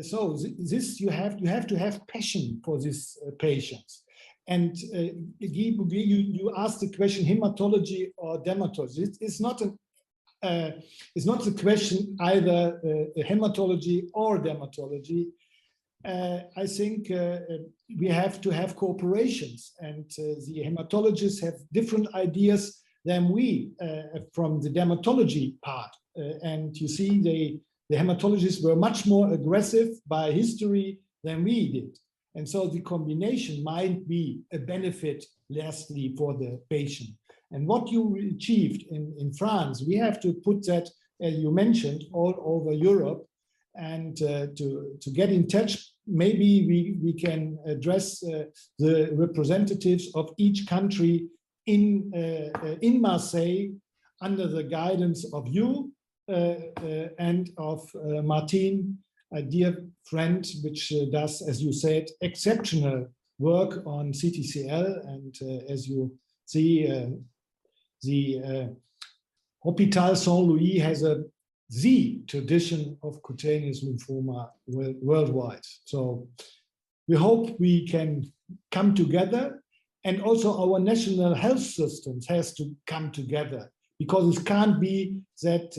So this you have to have passion for these patients. And you asked the question, hematology or dermatology. It's not the question either hematology or dermatology. I think we have to have cooperations, and the hematologists have different ideas than we from the dermatology part. And you see, the hematologists were much more aggressive by history than we did. And so the combination might be a benefit lastly for the patient. And what you achieved in France, we have to put that, as you mentioned, all over Europe. And to get in touch, maybe we can address the representatives of each country in Marseille under the guidance of you and of Martin, a dear friend, which does, as you said, exceptional work on CTCL. And as you see, the Hôpital Saint-Louis has the tradition of cutaneous lymphoma worldwide. So we hope we can come together, and also our national health systems has to come together, because it can't be that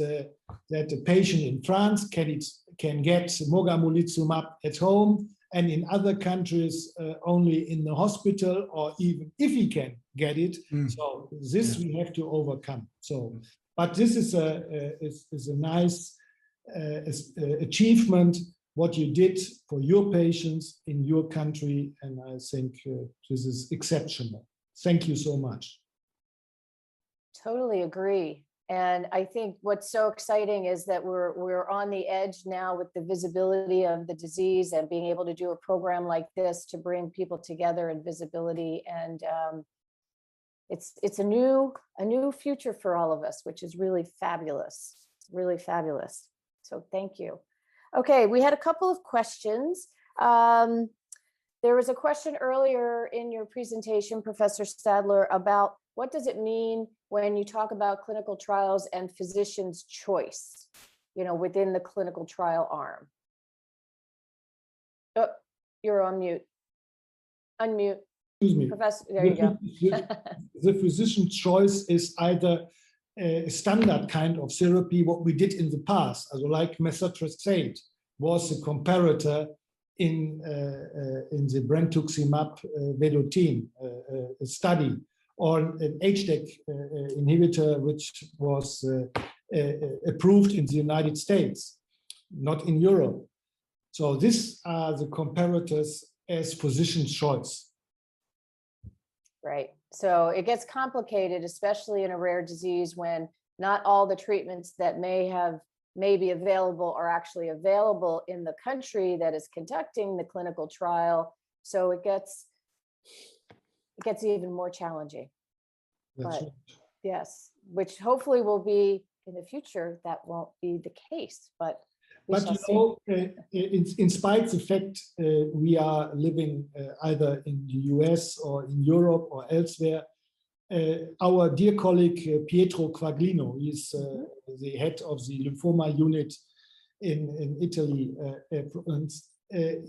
that a patient in France can get mogamulizumab at home, and in other countries only in the hospital, or even if he can get it. So this we have to overcome. So, but this is a nice achievement what you did for your patients in your country, and I think this is exceptional. Thank you so much. Totally agree. And I think what's so exciting is that we're on the edge now with the visibility of the disease, and being able to do a program like this to bring people together and visibility. And it's a new future for all of us, which is really fabulous, really fabulous. So thank you. Okay, we had a couple of questions. There was a question earlier in your presentation, Professor Stadler, about what does it mean when you talk about clinical trials and physician's choice, within the clinical trial arm. Oh, you're on mute. Unmute. Excuse me. Professor, there you go. The physician's choice is either a standard kind of therapy, what we did in the past, like methotrexate was a comparator in the brentuximab vedotin study, or an HDAC inhibitor, which was approved in the United States, not in Europe. So these are the comparators as physician's choice. Right. So it gets complicated, especially in a rare disease, when not all the treatments that may be available are actually available in the country that is conducting the clinical trial. So it gets even more challenging. That's But right. yes, which hopefully will be in the future, that won't be the case, but we shall see. In spite of the fact we are living either in the US or in Europe or elsewhere, our dear colleague Pietro Quaglino is the head of the lymphoma unit in Italy.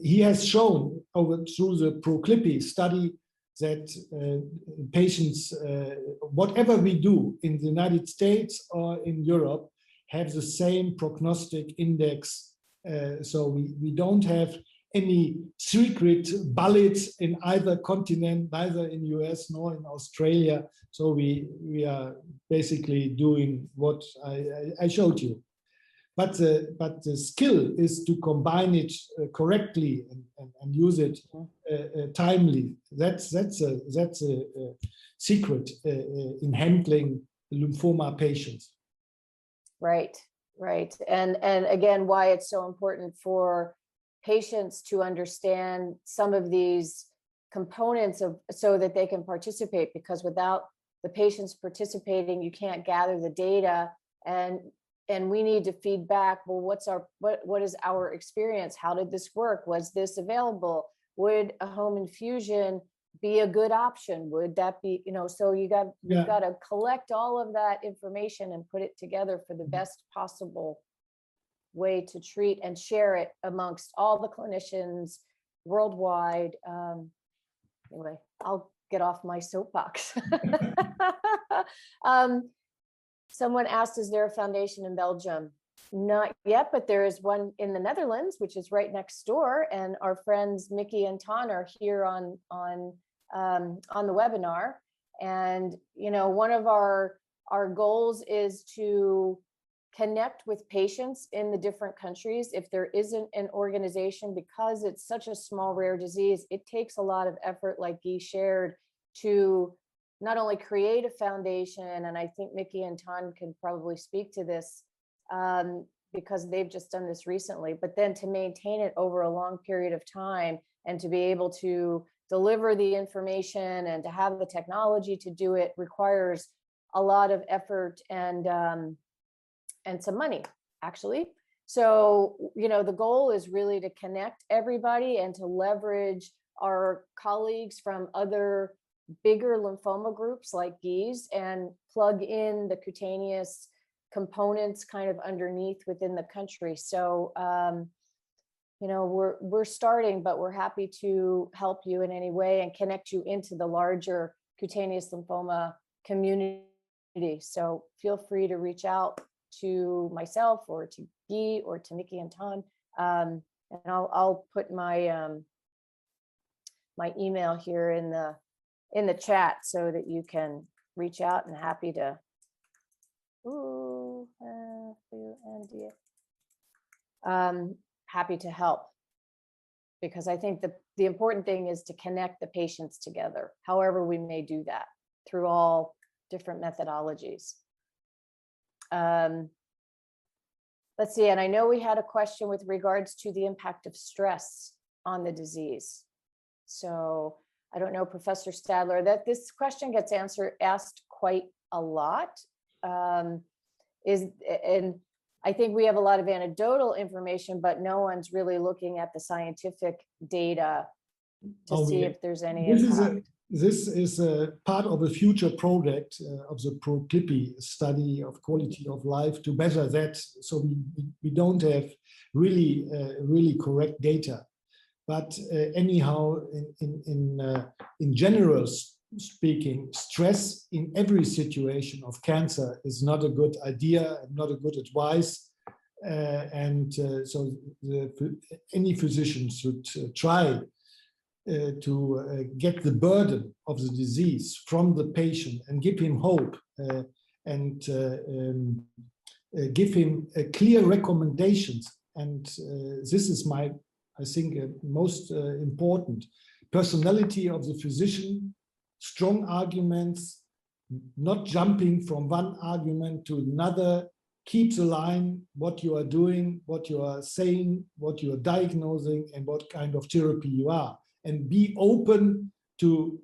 He has shown through the ProClippi study that patients, whatever we do in the United States or in Europe, have the same prognostic index. So we don't have any secret bullets in either continent, neither in US nor in Australia. So we are basically doing what I showed you. But the skill is to combine it correctly and use it timely. That's a secret in handling lymphoma patients. Right, right. And again, why it's so important for patients to understand some of these components of so that they can participate, because without the patients participating, you can't gather the data, and we need to feed back, well, what is our experience? How did this work? Was this available? Would a home infusion be a good option? Would that be, so you've got to collect all of that information and put it together for the best possible way to treat and share it amongst all the clinicians worldwide. Anyway, I'll get off my soapbox. Someone asked, is there a foundation in Belgium? Not yet, but there is one in the Netherlands, which is right next door. And our friends Mickey and Tan are here on the webinar. And one of our goals is to connect with patients in the different countries. If there isn't an organization, because it's such a small rare disease, it takes a lot of effort, like Guy shared, to not only create a foundation, and I think Mickey and Tan can probably speak to this because they've just done this recently, but then to maintain it over a long period of time and to be able to deliver the information and to have the technology to do it requires a lot of effort and some money, actually. So, the goal is really to connect everybody and to leverage our colleagues from other bigger lymphoma groups like Guy's and plug in the cutaneous components kind of underneath within the country. So, we're starting, but we're happy to help you in any way and connect you into the larger cutaneous lymphoma community. So feel free to reach out to myself or to Guy or to Mickey and Tan. And I'll put my my email here in the chat so that you can reach out, and happy to happy to help, because I think the important thing is to connect the patients together, however we may do that, through all different methodologies. Let's see, and I know we had a question with regards to the impact of stress on the disease. So I don't know, Professor Stadler, that this question gets asked quite a lot. And I think we have a lot of anecdotal information, but no one's really looking at the scientific data to see if there's any impact. This is a part of a future project of the ProClippi study of quality of life to measure that. So we don't have really correct data. But anyhow, in general speaking, stress in every situation of cancer is not a good idea, not a good advice. So any physician should try to get the burden of the disease from the patient and give him hope and give him clear recommendations. And this is I think most important. Personality of the physician, strong arguments, not jumping from one argument to another, keep the line, what you are doing, what you are saying, what you are diagnosing, and what kind of therapy you are. And be open to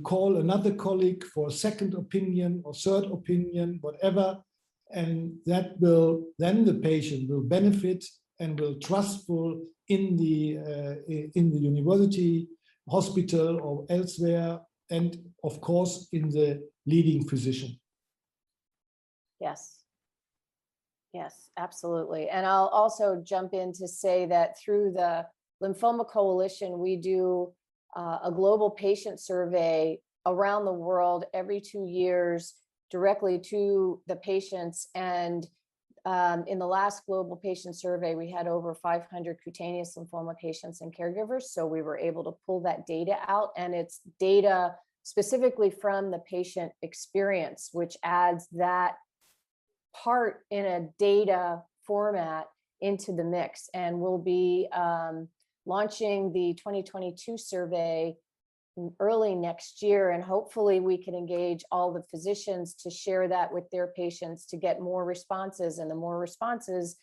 call another colleague for a second opinion or third opinion, whatever. And that will, then the patient will benefit and will trustful in the university, hospital, or elsewhere, and of course in the leading physician. Yes. Yes, absolutely. And I'll also jump in to say that through the Lymphoma Coalition, we do a global patient survey around the world every 2 years directly to the patients. And in the last global patient survey, we had over 500 cutaneous lymphoma patients and caregivers. So we were able to pull that data out, and it's data specifically from the patient experience, which adds that part in a data format into the mix. And we'll be launching the 2022 survey early next year, and hopefully we can engage all the physicians to share that with their patients to get more responses. And the more responses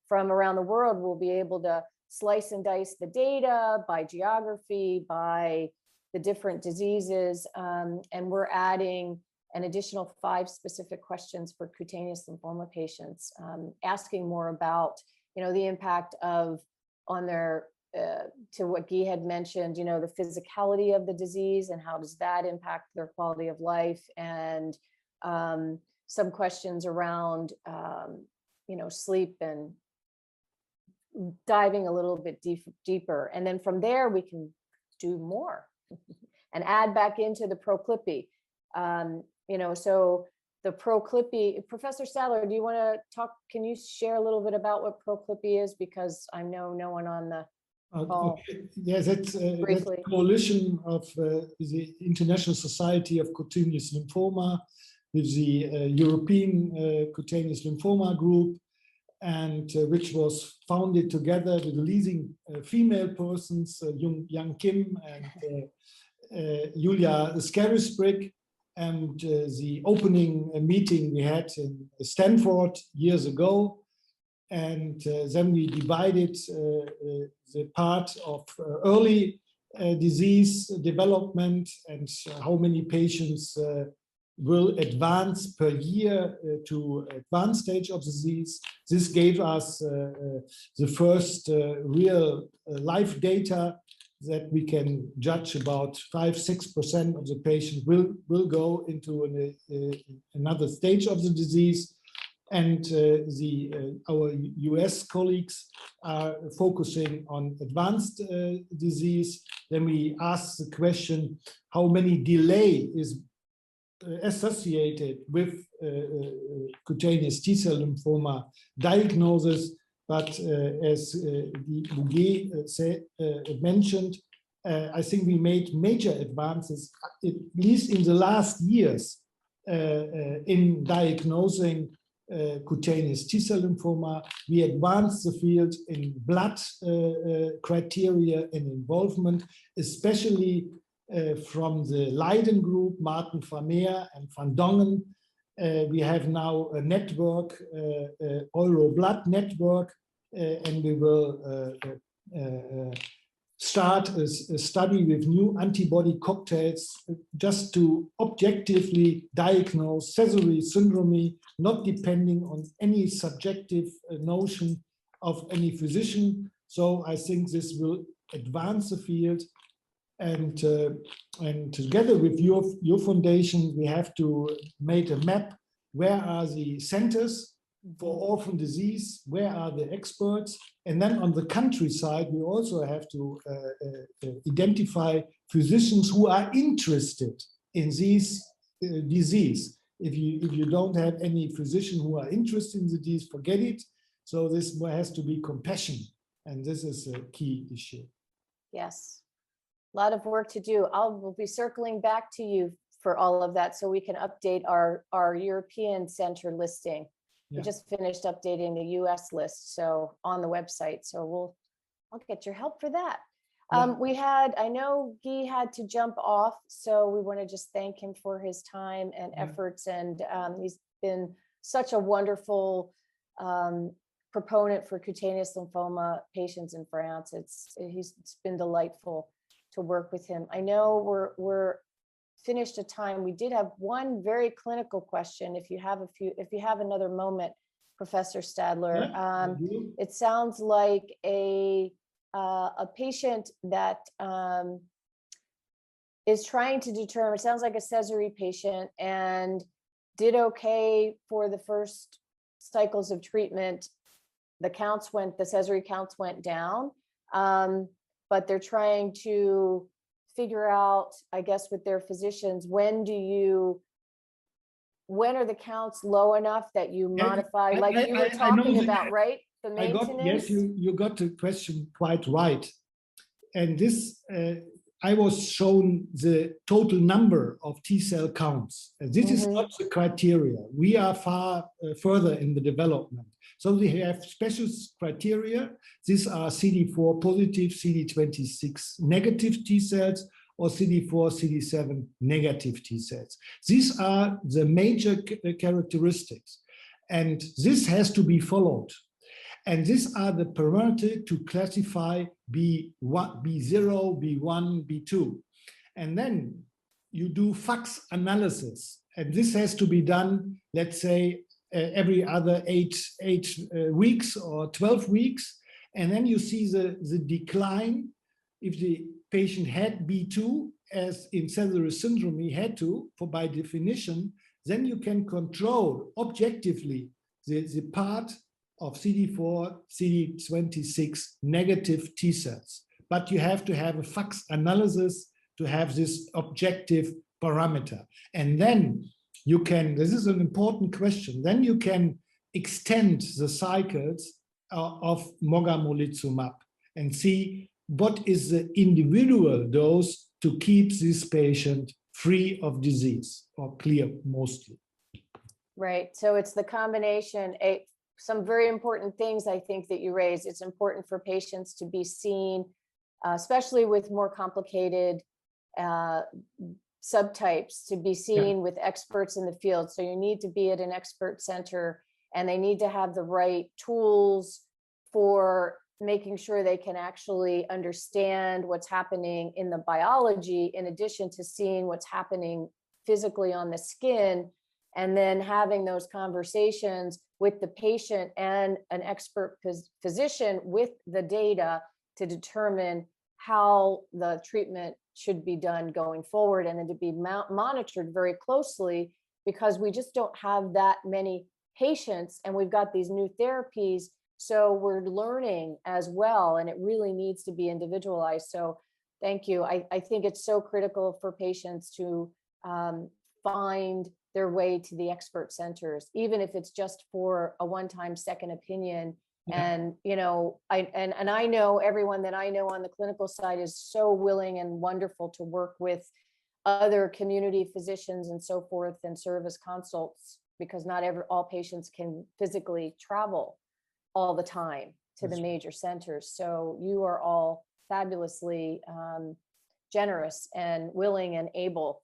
from around the world, we'll be able to slice and dice the data by geography, by the different diseases, and we're adding an additional 5 specific questions for cutaneous lymphoma patients, asking more about, the impact of on their to what Guy had mentioned, the physicality of the disease and how does that impact their quality of life, and some questions around, sleep, and diving a little bit deeper. And then from there, we can do more and add back into the ProClippy. So the ProClippy, Professor Stadler, do you want to talk? Can you share a little bit about what ProClippy is? Because I know no one on the Yes, that's a coalition of the International Society of Cutaneous Lymphoma with the European Cutaneous Lymphoma Group, and which was founded together with the leading female persons, Young Kim and Julia Scarisbrick. And the opening meeting we had in Stanford years ago. And then we divided the part of early disease development and how many patients will advance per year to advanced stage of disease. This gave us the first real life data that we can judge about 5–6% of the patient will go into another stage of the disease. And our US colleagues are focusing on advanced disease. Then we ask the question, how many delay is associated with cutaneous T-cell lymphoma diagnosis? But as Guy mentioned, I think we made major advances, at least in the last years, in diagnosing cutaneous T-cell lymphoma. We advanced the field in blood criteria and involvement, especially from the Leiden group, Martin Vermeer and Van Dongen. We have now a network, EuroBloodNet, and we will start a study with new antibody cocktails just to objectively diagnose Sézary syndrome, not depending on any subjective notion of any physician. So I think this will advance the field. And together with your foundation, we have to make a map. Where are the centers for orphan disease? Where are the experts? And then on the countryside, we also have to identify physicians who are interested in this disease. If you don't have any physician who are interested in the disease, forget it. So this has to be compassion, and this is a key issue. Yes, a lot of work to do. We'll be circling back to you for all of that so we can update our European center listing. Yeah. We just finished updating the US list, so on the website. So I'll get your help for that. Yeah. I know Guy had to jump off, so we want to just thank him for his time and efforts. And he's been such a wonderful proponent for cutaneous lymphoma patients in France. It's been delightful to work with him. I know we're finished a time. We did have one very clinical question. If you have another moment, Professor Stadler. It sounds like a patient that is trying to determine, it sounds like a Sézary patient, and did okay for the first cycles of treatment. The Sézary counts went down, but they're trying to figure out, I guess, with their physicians, when are the counts low enough that you modify, like you were talking about, right? The maintenance. Yes, you got the question quite right. And this, I was shown the total number of T cell counts. This is not the criteria. We are far further in the development. So we have special criteria. These are CD4 positive, CD26 negative T cells, or CD4, CD7 negative T cells. These are the major characteristics. And this has to be followed. And these are the parameters to classify B0, B1, B2. And then you do FACS analysis. And this has to be done, let's say, every other 8 weeks or 12 weeks. And then you see the decline. If the patient had B2, as in Sézary syndrome, he had to, by definition, then you can control objectively the part of CD4, CD26 negative T cells. But you have to have a FACS analysis to have this objective parameter. And then you can, this is an important question, then you can extend the cycles of mogamulizumab and see what is the individual dose to keep this patient free of disease or clear mostly. Right, so it's the combination, some very important things I think that you raised. It's important for patients to be seen, especially with more complicated subtypes, to be seen with experts in the field. So you need to be at an expert center, and they need to have the right tools for making sure they can actually understand what's happening in the biology, in addition to seeing what's happening physically on the skin, and then having those conversations with the patient and an expert physician with the data to determine how the treatment should be done going forward, and then to be monitored very closely, because we just don't have that many patients and we've got these new therapies. So we're learning as well, and it really needs to be individualized. So thank you. I think it's so critical for patients to find their way to the expert centers, even if it's just for a one-time second opinion. And I know everyone that I know on the clinical side is so willing and wonderful to work with other community physicians and so forth and serve as consults, because not all patients can physically travel all the time to the major centers. So you are all fabulously generous and willing and able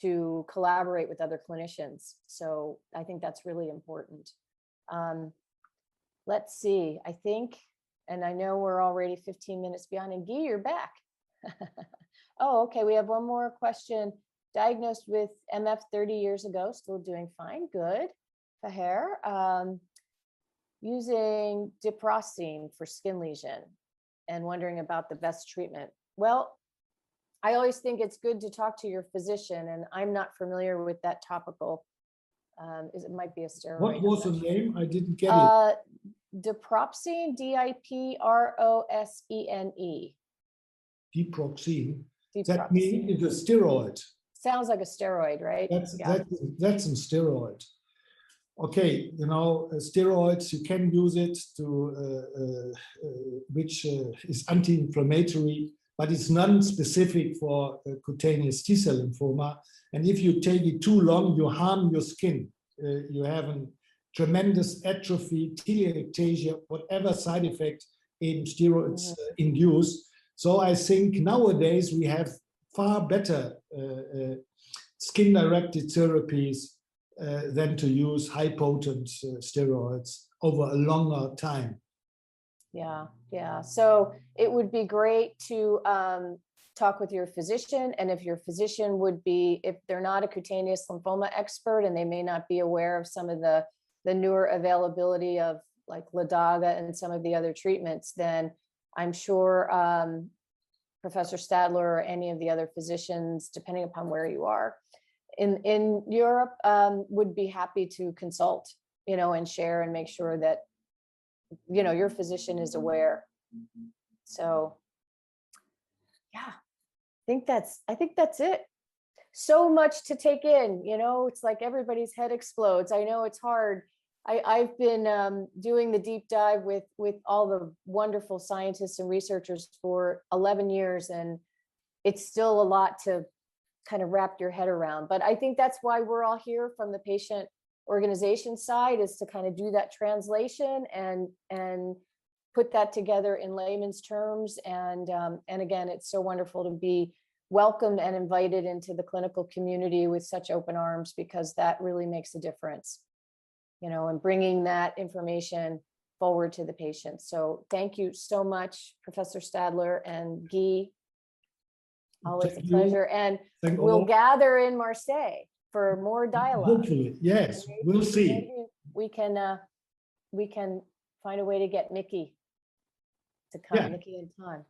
to collaborate with other clinicians. So I think that's really important. Let's see, I think, and I know we're already 15 minutes beyond, and Guy, you're back. Oh, okay, we have one more question. Diagnosed with MF 30 years ago, still doing fine, good. Faher, using diprosine for skin lesion and wondering about the best treatment. Well, I always think it's good to talk to your physician, and I'm not familiar with that topical. It might be a steroid. What was the name? I didn't get it. Diproxene, Diprosene. Diproxene. That means it's a steroid. Sounds like a steroid, right? That's a steroid. Okay, steroids, you can use it to which is anti-inflammatory, but it's non-specific for cutaneous T-cell lymphoma. And if you take it too long, you harm your skin. You have a tremendous atrophy, telangiectasia, whatever side effect in steroids induce. So I think nowadays we have far better skin-directed therapies than to use high-potent steroids over a longer time. Yeah. So it would be great to talk with your physician, and if your physician would be, if they're not a cutaneous lymphoma expert and they may not be aware of some of the newer availability of like Ladaga and some of the other treatments, then I'm sure Professor Stadler or any of the other physicians, depending upon where you are in Europe, would be happy to consult, and share and make sure that your physician is aware. So yeah, I think that's it. So much to take in, it's like everybody's head explodes. I know it's hard. I've been doing the deep dive with all the wonderful scientists and researchers for 11 years, and it's still a lot to kind of wrap your head around. But I think that's why we're all here from the patient organization side, is to kind of do that translation and put that together in layman's terms. And again, it's so wonderful to be welcomed and invited into the clinical community with such open arms, because that really makes a difference, and bringing that information forward to the patient. So thank you so much, Professor Stadler and Guy. Always a pleasure. And we'll gather in Marseille for more dialogue. Hopefully, yes, we'll see. Maybe we can find a way to get Nikki to come. Yeah. Nikki and Tan.